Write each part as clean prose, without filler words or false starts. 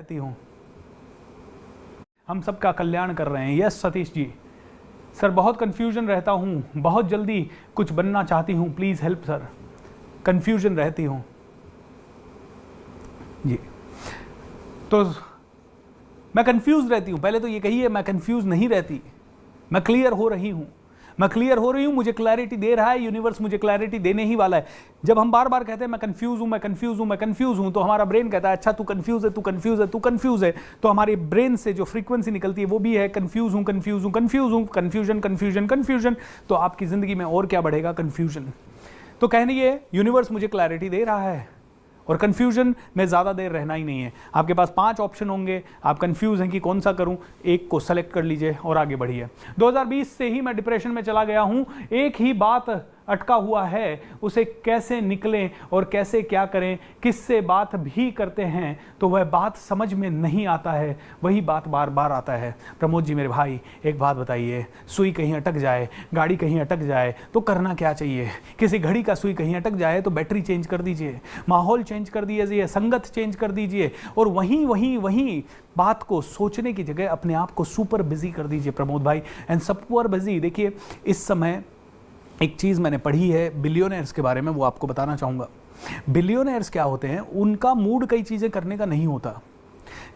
रहती हूँ, हम सबका कल्याण कर रहे हैं। यस सतीश जी। सर बहुत कंफ्यूजन रहता हूँ, बहुत जल्दी कुछ बनना चाहती हूँ, प्लीज़ हेल्प सर। कंफ्यूजन रहती हूँ जी। तो मैं कंफ्यूज रहती हूँ, पहले तो ये कहिए मैं कंफ्यूज नहीं रहती, मैं क्लियर हो रही हूँ, मैं क्लियर हो रही हूँ, मुझे क्लैरिटी दे रहा है यूनिवर्स, मुझे क्लैरिटी देने ही वाला है। जब हम बार बार कहते हैं मैं कंफ्यूज हूँ, मैं कंफ्यूज हूँ, मैं कंफ्यूज हूँ, तो हमारा ब्रेन कहता है अच्छा तू कंफ्यूज है, तू कंफ्यूज है, तू कंफ्यूज है। तो हमारे ब्रेन से जो फ्रीक्वेंसी निकलती है वो भी है कंफ्यूज हूँ, कंफ्यूज हूँ, कंफ्यूज हूँ, कंफ्यूजन कंफ्यूजन कंफ्यूजन। तो आपकी जिंदगी में और क्या बढ़ेगा? कंफ्यूजन। तो कहने ये यूनिवर्स मुझे क्लैरिटी दे रहा है और कंफ्यूजन में ज़्यादा देर रहना ही नहीं है। आपके पास 5 ऑप्शन होंगे, आप कंफ्यूज हैं कि कौन सा करूं, एक को सेलेक्ट कर लीजिए और आगे बढ़िए। 2020 से ही मैं डिप्रेशन में चला गया हूं, एक ही बात अटका हुआ है, उसे कैसे निकलें और कैसे क्या करें, किससे बात भी करते हैं तो वह बात समझ में नहीं आता है, वही बात बार बार आता है। प्रमोद जी मेरे भाई एक बात बताइए, सुई कहीं अटक जाए, गाड़ी कहीं अटक जाए तो करना क्या चाहिए? किसी घड़ी का सुई कहीं अटक जाए तो बैटरी चेंज कर दीजिए, माहौल चेंज कर दीजिए, संगत चेंज कर दीजिए और वहीं बात को सोचने की जगह अपने आप को सुपर बिजी कर दीजिए प्रमोद भाई, एंड सुपर बिजी। देखिए इस समय एक चीज़ मैंने पढ़ी है बिलियनर्स के बारे में, वो आपको बताना चाहूँगा। बिलियनर्स क्या होते हैं, उनका मूड कई चीज़ें करने का नहीं होता।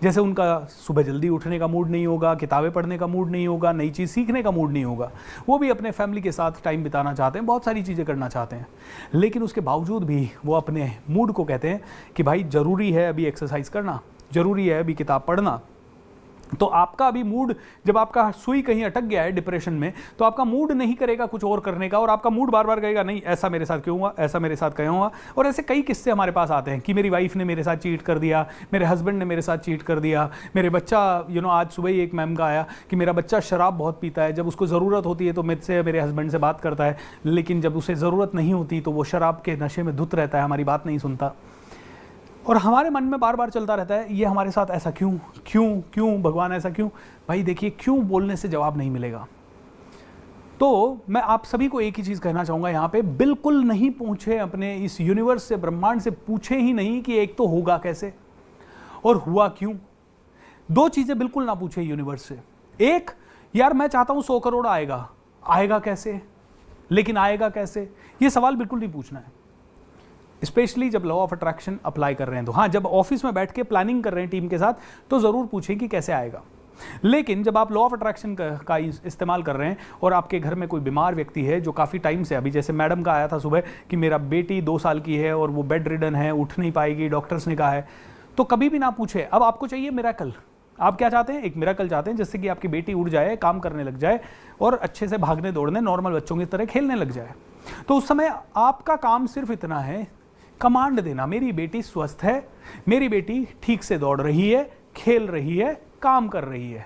जैसे उनका सुबह जल्दी उठने का मूड नहीं होगा, किताबें पढ़ने का मूड नहीं होगा, नई चीज़ सीखने का मूड नहीं होगा। वो भी अपने फैमिली के साथ टाइम बिताना चाहते हैं, बहुत सारी चीज़ें करना चाहते हैं, लेकिन उसके बावजूद भी वो अपने मूड को कहते हैं कि भाई ज़रूरी है अभी एक्सरसाइज करना, ज़रूरी है अभी किताब पढ़ना। तो आपका अभी मूड, जब आपका सुई कहीं अटक गया है डिप्रेशन में, तो आपका मूड नहीं करेगा कुछ और करने का, और आपका मूड बार बार कहेगा नहीं ऐसा मेरे साथ क्यों हुआ, ऐसा मेरे साथ क्यों हुआ। और ऐसे कई किस्से हमारे पास आते हैं कि मेरी वाइफ ने मेरे साथ चीट कर दिया, मेरे हस्बैंड ने मेरे साथ चीट कर दिया, मेरे बच्चा आज सुबह ही एक मैम का आया कि मेरा बच्चा शराब बहुत पीता है, जब उसको ज़रूरत होती है तो मुझसे मेरे हस्बैंड से बात करता है, लेकिन जब उसे ज़रूरत नहीं होती तो वो शराब के नशे में धुत रहता है, हमारी बात नहीं सुनता। और हमारे मन में बार बार चलता रहता है ये हमारे साथ ऐसा क्यों क्यों क्यों, भगवान ऐसा क्यों। भाई देखिए क्यों बोलने से जवाब नहीं मिलेगा। तो मैं आप सभी को एक ही चीज़ कहना चाहूँगा यहाँ पे, बिल्कुल नहीं पूछे अपने इस यूनिवर्स से, ब्रह्मांड से पूछे ही नहीं कि एक तो होगा कैसे और हुआ क्यों। 2 चीज़ें बिल्कुल ना पूछे यूनिवर्स से। एक, यार मैं चाहता हूँ 100 करोड़ आएगा, आएगा कैसे, लेकिन आएगा कैसे, ये सवाल बिल्कुल नहीं पूछना है। स्पेशली जब लॉ ऑफ अट्रैक्शन अप्लाई कर रहे हैं तो हाँ, जब ऑफिस में बैठ के प्लानिंग कर रहे हैं टीम के साथ तो ज़रूर पूछें कि कैसे आएगा। लेकिन जब आप लॉ ऑफ अट्रैक्शन का इस्तेमाल कर रहे हैं और आपके घर में कोई बीमार व्यक्ति है जो काफ़ी टाइम से, अभी जैसे मैडम का आया था सुबह कि मेरा बेटी 2 साल की है और वो बेड रिडन है, उठ नहीं पाएगी, डॉक्टर्स ने कहा है, तो कभी भी ना पूछे। अब आपको चाहिए मिरेकल, आप क्या चाहते हैं? एक मिरेकल चाहते हैं जिससे कि आपकी बेटी उठ जाए, काम करने लग जाए और अच्छे से भागने दौड़ने, नॉर्मल बच्चों की तरह खेलने लग जाए। तो उस समय आपका काम सिर्फ इतना है, कमांड देना, मेरी बेटी स्वस्थ है, मेरी बेटी ठीक से दौड़ रही है, खेल रही है, काम कर रही है।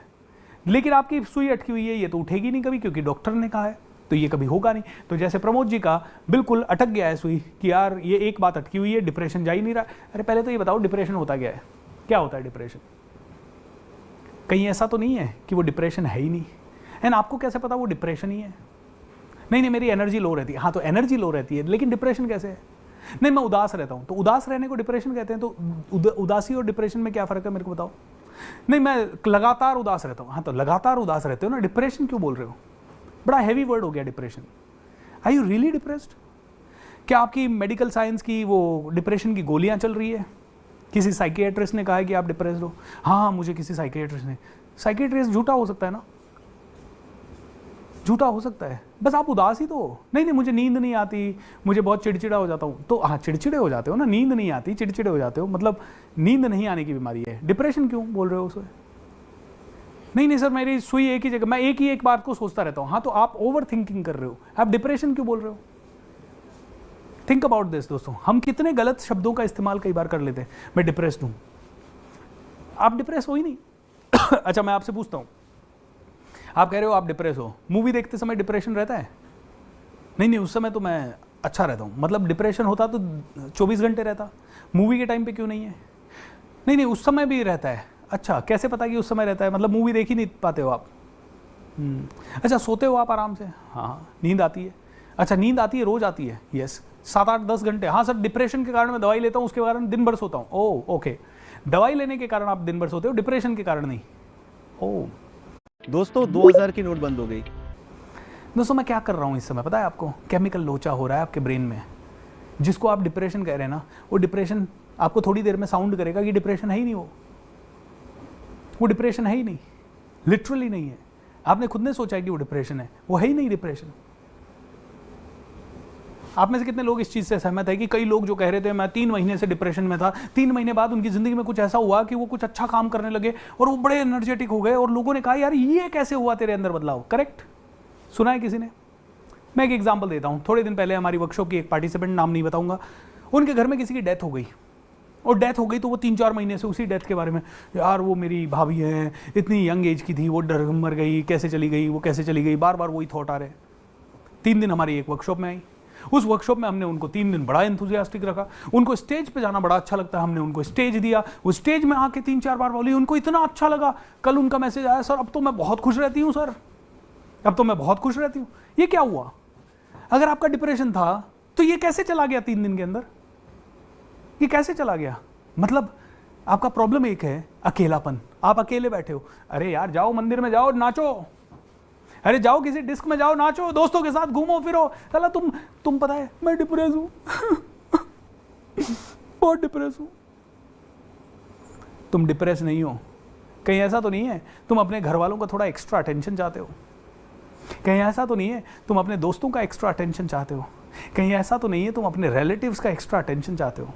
लेकिन आपकी सुई अटकी हुई है, ये तो उठेगी नहीं कभी, क्योंकि डॉक्टर ने कहा है, तो ये कभी होगा नहीं। तो जैसे प्रमोद जी का बिल्कुल अटक गया है सुई कि यार ये एक बात अटकी हुई है, डिप्रेशन जा ही नहीं रहा। अरे पहले तो ये बताओ डिप्रेशन होता क्या है, क्या होता है डिप्रेशन? कहीं ऐसा तो नहीं है कि वो डिप्रेशन है ही नहीं, एंड आपको कैसे पता वो डिप्रेशन ही है? नहीं मेरी एनर्जी लो रहती है। हाँ तो एनर्जी लो रहती है, लेकिन डिप्रेशन कैसे है? नहीं मैं उदास रहता हूं, तो उदास रहने को डिप्रेशन कहते हैं। तो उदासी और डिप्रेशन में क्या फर्क है मेरे को बताओ? नहीं मैं लगातार उदास रहता हूं। हाँ तो लगातार उदास रहते हो ना, डिप्रेशन क्यों बोल रहे हो? बड़ा हैवी वर्ड हो गया depression. Are you really depressed? क्या आपकी मेडिकल साइंस की वो डिप्रेशन की गोलियां चल रही है? किसी साइकियाट्रिस्ट ने कहा है कि आप डिप्रेस्ड हो? हाँ मुझे किसी साइकियाट्रिस्ट ने। साइकियाट्रिस्ट झूठा हो सकता है ना, झूठा हो सकता है, बस आप उदास ही तो हो। नहीं मुझे नींद नहीं आती, मुझे बहुत चिड़चिड़ा हो जाता हूँ। तो हाँ चिड़चिड़े हो जाते हो ना, नींद नहीं आती चिड़चिड़े हो जाते हो, मतलब नींद नहीं आने की बीमारी है। डिप्रेशन क्यों बोल रहे हो उसे? नहीं सर मेरी सुई एक ही जगह, मैं एक बात को सोचता रहता हूँ। हाँ तो आप ओवर थिंकिंग कर रहे हो, आप डिप्रेशन क्यों बोल रहे हो? थिंक अबाउट दिस दोस्तों, हम कितने गलत शब्दों का इस्तेमाल कई बार कर लेते हैं। मैं डिप्रेस्ड हूँ, आप डिप्रेस हो ही नहीं। अच्छा मैं आपसे पूछता हूँ, आप कह रहे हो आप डिप्रेस हो, मूवी देखते समय डिप्रेशन रहता है? नहीं उस समय तो मैं अच्छा रहता हूँ। मतलब डिप्रेशन होता तो 24 घंटे रहता, मूवी के टाइम पे क्यों नहीं है? नहीं उस समय भी रहता है। अच्छा कैसे पता कि उस समय रहता है? मतलब मूवी देख ही नहीं पाते हो आप? अच्छा सोते हो आप आराम से? हाँ नींद आती है। अच्छा नींद आती है, रोज आती है? यस 7-8-10 घंटे। हाँ सर डिप्रेशन के कारण मैं दवाई लेता हूँ, उसके कारण दिन भर सोता हूँ। ओह ओके, दवाई लेने के कारण आप दिन भर सोते हो, डिप्रेशन के कारण नहीं। ओ दोस्तों 2000 की नोट बंद हो गई। दोस्तों मैं क्या कर रहा हूँ इस समय पता है आपको? केमिकल लोचा हो रहा है आपके ब्रेन में, जिसको आप डिप्रेशन कह रहे हैं ना, वो डिप्रेशन आपको थोड़ी देर में साउंड करेगा कि डिप्रेशन है ही नहीं, वो डिप्रेशन है ही नहीं, लिटरली नहीं है। आपने खुद ने सोचा है कि वो डिप्रेशन है, वो है ही नहीं डिप्रेशन। आप में से कितने लोग इस चीज से सहमत है कि कई लोग जो कह रहे थे मैं 3 महीने से डिप्रेशन में था, 3 महीने बाद उनकी जिंदगी में कुछ ऐसा हुआ कि वो कुछ अच्छा काम करने लगे और वो बड़े एनर्जेटिक हो गए, और लोगों ने कहा यार ये कैसे हुआ तेरे अंदर बदलाव? करेक्ट, सुना है किसी ने? मैं एक एग्जांपल देता हूं। थोड़े दिन पहले हमारी वर्कशॉप की एक पार्टिसिपेंट, नाम नहीं बताऊंगा, उनके घर में किसी की डेथ हो गई, और डेथ हो गई तो वो 3-4 महीने से उसी डेथ के बारे में, यार वो मेरी भाभी है, इतनी यंग एज की थी, वो डर मर गई, कैसे चली गई, वो कैसे चली गई, बार बार वही थॉट आ रहे। 3 दिन हमारी एक वर्कशॉप में आई। उस वर्कशॉप में हमने उनको 3 दिन बड़ा एंथुसियास्टिक रखा, उनको स्टेज पे जाना बड़ा अच्छा लगता है, हमने उनको स्टेज दिया, वो स्टेज में आके 3-4 बार बोली, उनको इतना अच्छा लगा। कल उनका मैसेज आया, सर अब तो मैं बहुत खुश रहती हूँ, सर अब तो मैं बहुत खुश रहती हूँ। ये क्या हुआ? अगर आपका डिप्रेशन था तो ये कैसे चला गया 3 दिन के अंदर? ये कैसे चला गया? मतलब आपका प्रॉब्लम एक है, अकेलापन, आप अकेले बैठे हो। अरे यार जाओ मंदिर में जाओ नाचो, अरे जाओ किसी डिस्क में जाओ नाचो, दोस्तों के साथ घूमो फिरो। साला तुम पता है मैं डिप्रेस हूं बहुत डिप्रेस हूं। तुम डिप्रेस नहीं हो, कहीं ऐसा तो नहीं है तुम अपने घर वालों का थोड़ा एक्स्ट्रा अटेंशन चाहते हो? कहीं ऐसा तो नहीं है तुम अपने दोस्तों का एक्स्ट्रा अटेंशन चाहते हो? कहीं ऐसा तो नहीं है तुम अपने रिलेटिव्स का एक्स्ट्रा अटेंशन चाहते हो?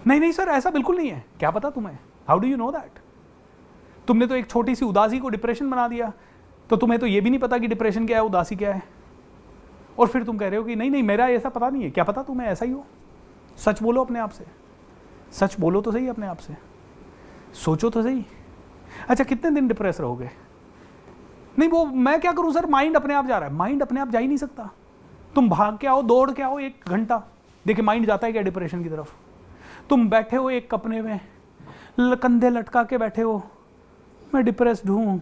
नहीं नहीं सर ऐसा बिल्कुल नहीं है। क्या पता तुम्हें? How do you know that? तुमने तो एक छोटी सी उदासी को डिप्रेशन बना दिया, तो तुम्हें तो ये भी नहीं पता कि डिप्रेशन क्या है, उदासी क्या है, और फिर तुम कह रहे हो कि नहीं नहीं मेरा ऐसा पता नहीं है। क्या पता तुम्हें ऐसा ही हो? सच बोलो अपने आप से, सच बोलो तो सही अपने आप से, सोचो तो सही। अच्छा कितने दिन डिप्रेस रहोगे? नहीं वो मैं क्या करूं सर, माइंड अपने आप जा रहा है। माइंड अपने आप जा ही नहीं सकता। तुम भाग के आओ, दौड़ के आओ 1 घंटा, देखिए माइंड जाता है क्या डिप्रेशन की तरफ? तुम बैठे हो एक कपड़े में, कंधे लटका के बैठे हो, मैं डिप्रेस्ड हूं,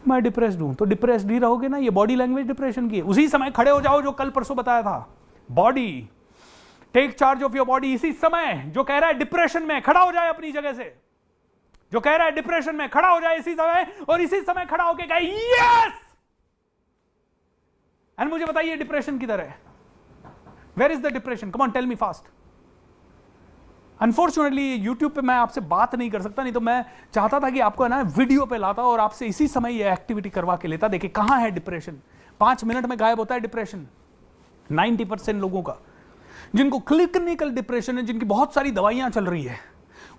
मैं डिप्रेस्ड हूं, तो डिप्रेस्ड ही रहोगे ना। ये बॉडी लैंग्वेज डिप्रेशन की है। उसी समय खड़े हो जाओ जो कल परसों बताया था, body take charge of your body. इसी समय जो कह रहा है डिप्रेशन में खड़ा हो जाए अपनी जगह से, जो कह रहा है डिप्रेशन में खड़ा हो जाए इसी समय, और इसी समय खड़ा होके कहे यस। एंड मुझे बताइए डिप्रेशन किधर है? Where is the depression? Come on tell me fast. Unfortunately YouTube पे मैं आपसे बात नहीं कर सकता, नहीं तो मैं चाहता था कि आपको है ना वीडियो पे लाता और आपसे इसी समय ये एक्टिविटी करवा के लेता। देखिए कहां है डिप्रेशन? 5 मिनट में गायब होता है डिप्रेशन 90% लोगों का। जिनको क्लिनिकल डिप्रेशन है, जिनकी बहुत सारी दवाइयां चल रही है,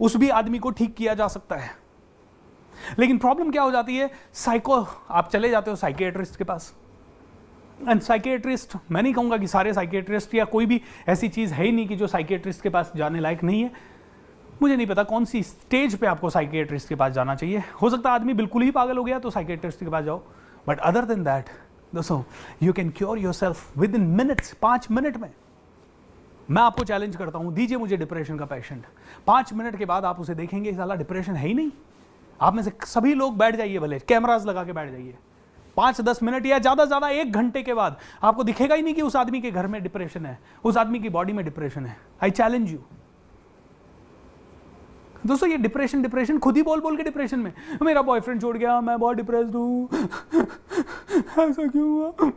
उस भी आदमी को ठीक किया जा सकता है। लेकिन प्रॉब्लम क्या हो जाती है, आप चले जाते हो साइकियाट्रिस्ट के पास, एंड साइकियाट्रिस्ट, मैं नहीं कहूंगा कि सारे साइकियाट्रिस्ट या कोई भी ऐसी चीज है ही नहीं कि जो साइकियाट्रिस्ट के पास जाने लायक नहीं है। मुझे नहीं पता कौन सी स्टेज पे आपको साइकियाट्रिस्ट के पास जाना चाहिए। हो सकता है आदमी बिल्कुल ही पागल हो गया तो साइकियाट्रिस्ट के पास जाओ, बट अदर देन दैट दोस्तों you can cure yourself with in minutes. 5 minute में मैं आपको चैलेंज करता हूं, दीजिए मुझे डिप्रेशन का पेशेंट, 5 मिनट के बाद आप उसे देखेंगे साला डिप्रेशन है ही नहीं। आप में से सभी लोग बैठ जाइए, भले कैमरास लगा के बैठ जाइए, 5-10 मिनट या ज्यादा ज्यादा 1 घंटे के बाद आपको दिखेगा ही नहीं कि उस आदमी के घर में डिप्रेशन है, उस आदमी की बॉडी में डिप्रेशन है। आई चैलेंज यू दोस्तों। ये डिप्रेशन खुद ही बोल बोल के डिप्रेशन में, मेरा बॉयफ्रेंड छोड़ गया, मैं बहुत डिप्रेस्ड हूं, ऐसा क्यों हुआ?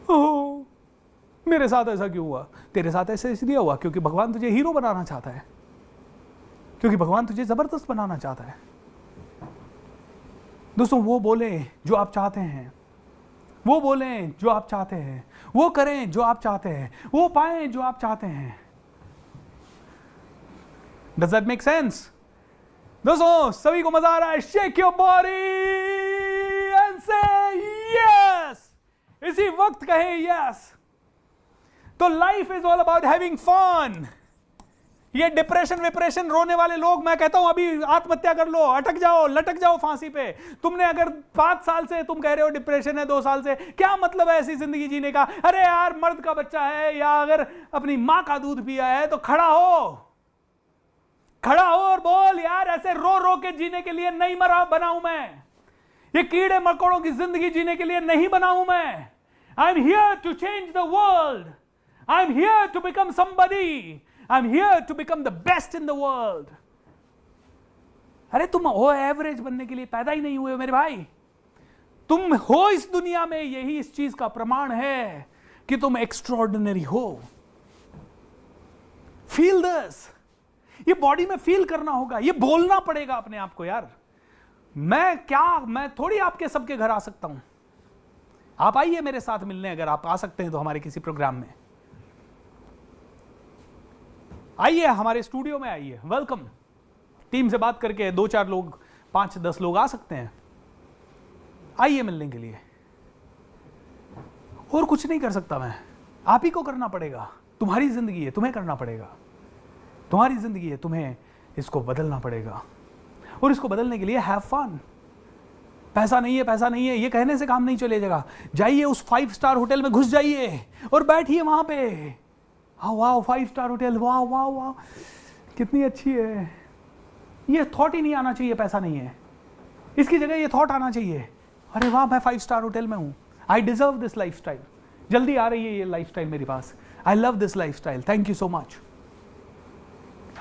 ओह मेरे साथ ऐसा क्यों हुआ? तेरे साथ ऐसे इसलिए हुआ क्योंकि भगवान तुझे हीरो बनाना चाहता है, क्योंकि भगवान तुझे जबरदस्त बनाना चाहता है। दोस्तों वो बोले जो आप चाहते हैं, वो बोले जो आप चाहते हैं, वो करें जो आप चाहते हैं, वो पाएं जो आप चाहते हैं। Does that make sense? दोस्तों सभी को मजा आ रहा है? Shake your body and say yes. इसी वक्त कहे यस। तो life is all about having fun. ये डिप्रेशन रोने वाले लोग, मैं कहता हूं अभी आत्महत्या कर लो, अटक जाओ, लटक जाओ फांसी पे। तुमने अगर 5 साल से तुम कह रहे हो डिप्रेशन है, 2 साल से, क्या मतलब है ऐसी जिंदगी जीने का? अरे यार मर्द का बच्चा है या अगर अपनी मां का दूध पिया है तो खड़ा हो और बोल यार, ऐसे रो रो के जीने के लिए नहीं बना हूं मैं। ये कीड़े मकोड़ों की जिंदगी जीने के लिए नहीं बना हूं मैं। I'm here to change the world. I'm here to become somebody. I'm here to become the best in the world. अरे तुम हो एवरेज बनने के लिए पैदा ही नहीं हुए हो मेरे भाई. तुम हो इस दुनिया में, यही इस चीज का प्रमाण है कि तुम एक्स्ट्रॉर्डिनरी हो. Feel this. ये बॉडी में फील करना होगा, ये बोलना पड़ेगा अपने आप को. यार मैं थोड़ी आपके सबके घर आ सकता हूं. आप आइए मेरे साथ मिलने, अगर आप आ सकते हैं तो हमारे किसी प्रोग्राम में आइए, हमारे स्टूडियो में आइए. वेलकम. टीम से बात करके 2-4 लोग, 5-10 लोग आ सकते हैं. आइए मिलने के लिए. और कुछ नहीं कर सकता मैं, आप ही को करना पड़ेगा. तुम्हारी जिंदगी है, तुम्हें करना पड़ेगा. तुम्हारी जिंदगी है, तुम्हें इसको बदलना पड़ेगा. और इसको बदलने के लिए हैव फन. पैसा नहीं है, पैसा नहीं है, ये कहने से काम नहीं चलेगा. जाइए उस 5 स्टार होटल में घुस जाइए और बैठिए वहां पे. हाँ वाह, 5 स्टार होटल, वाह वाह वाह, कितनी अच्छी है. ये थॉट ही नहीं आना चाहिए पैसा नहीं है. इसकी जगह ये थॉट आना चाहिए, अरे वाह मैं 5 स्टार होटल में हूं. I deserve this lifestyle. जल्दी आ रही है ये लाइफस्टाइल मेरे पास. I love this lifestyle. Thank you so much.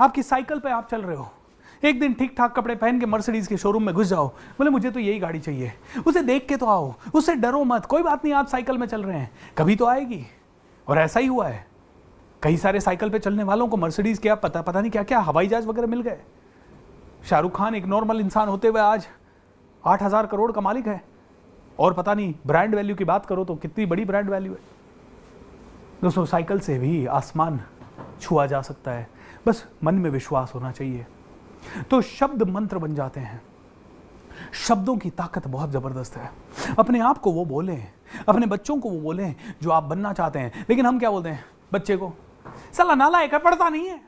आपकी साइकिल पे आप चल रहे हो, एक दिन ठीक ठाक कपड़े पहन के मर्सिडीज के शोरूम में घुस जाओ, बोले मुझे तो यही गाड़ी चाहिए. उसे देख के तो आओ, उससे डरो मत. कोई बात नहीं, आप साइकिल में चल रहे हैं, कभी तो आएगी. और ऐसा ही हुआ है. कई सारे साइकिल पे चलने वालों को मर्सिडीज क्या पता नहीं क्या क्या हवाई जहाज वगैरह मिल गए. शाहरुख खान एक नॉर्मल इंसान होते हुए आज 8,000 करोड़ का मालिक है. और पता नहीं ब्रांड वैल्यू की बात करो तो कितनी बड़ी ब्रांड वैल्यू है. दोस्तों, साइकिल से भी आसमान छुआ जा सकता है, बस मन में विश्वास होना चाहिए. तो शब्द मंत्र बन जाते हैं. शब्दों की ताकत बहुत जबरदस्त है. अपने आप को वो बोलें, अपने बच्चों को वो बोलें जो आप बनना चाहते हैं. लेकिन हम क्या बोलते हैं बच्चे को, साला नालायक है, पढ़ता नहीं है.